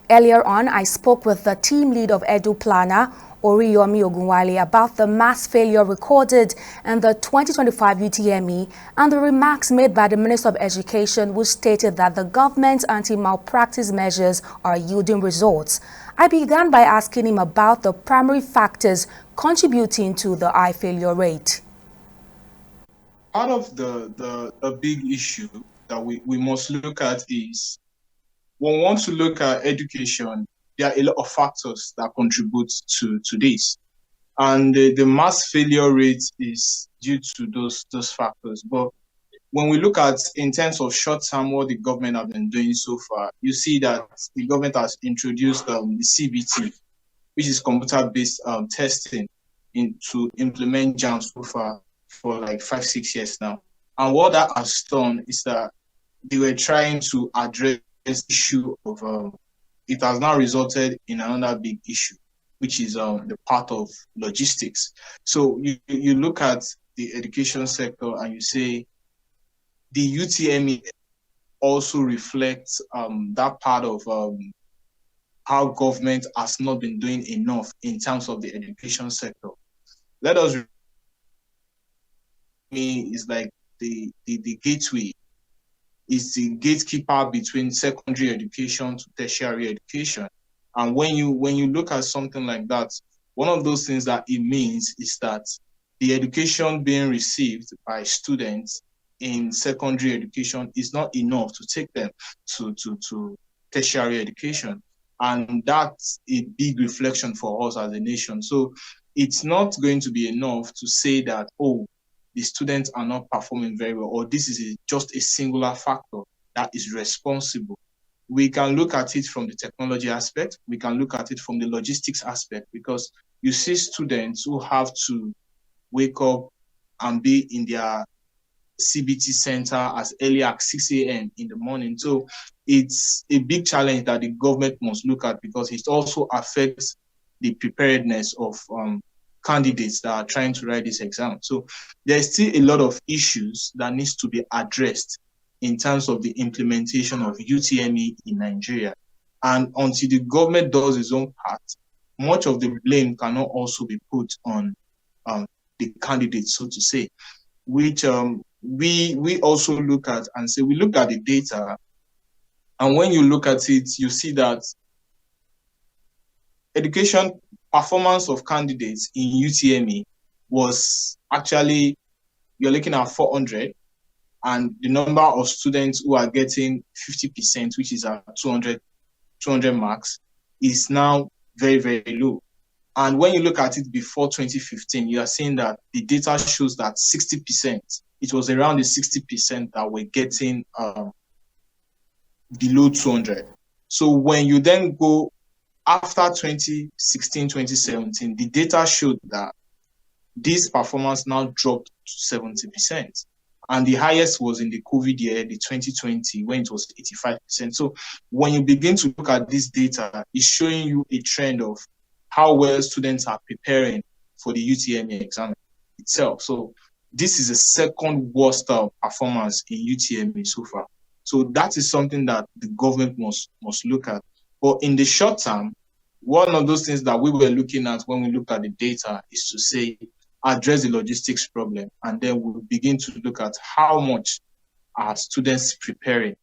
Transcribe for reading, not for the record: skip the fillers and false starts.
Earlier on, I spoke with the team lead of Edu Planner, Oriyomi Ogunwale, about the mass failure recorded in the 2025 UTME and the remarks made by the Minister of Education, which stated that the government's anti-malpractice measures are yielding results. I began by asking him about the primary factors contributing to the high failure rate. Part of the big issue that we must look at is, when we want to look at education, there are a lot of factors that contribute to this. And the mass failure rate is due to those factors. But when we look at, in terms of short term, what the government have been doing so far, you see that the government has introduced the CBT, which is computer-based testing, to implement JAM so far for like 5-6 years now. And what that has done is that they were trying to address this issue of it has now resulted in another big issue, which is the part of logistics. So you look at the education sector and you say the UTME also reflects that part of how government has not been doing enough in terms of the education sector. Let us is like the gateway, is the gatekeeper between secondary education to tertiary education. And when you look at something like that, one of those things that it means is that the education being received by students in secondary education is not enough to take them to tertiary education. And that's a big reflection for us as a nation. So it's not going to be enough to say that, oh, the students are not performing very well, or this is just a singular factor that is responsible. We can look at it from the technology aspect. We can look at it from the logistics aspect, because you see students who have to wake up and be in their CBT center as early as 6 a.m. in the morning. So it's a big challenge that the government must look at, because it also affects the preparedness of candidates that are trying to write this exam. So there's still a lot of issues that needs to be addressed in terms of the implementation of UTME in Nigeria. And until the government does its own part, much of the blame cannot also be put on the candidates, so to say, which we also look at and say, we look at the data, and when you look at it, you see that education performance of candidates in UTME was actually, you're looking at 400, and the number of students who are getting 50%, which is at 200 marks, is now very, very low. And when you look at it before 2015, you are seeing that the data shows that 60%, it was around the 60% that were getting below 200. So when you then go after 2016, 2017, the data showed that this performance now dropped to 70%. And the highest was in the COVID year, the 2020, when it was 85%. So when you begin to look at this data, it's showing you a trend of how well students are preparing for the UTME exam itself. So this is the second worst performance in UTME so far. So that is something that the government must look at. But in the short term, one of those things that we were looking at when we looked at the data is to say, address the logistics problem, and then we'll begin to look at how much are students preparing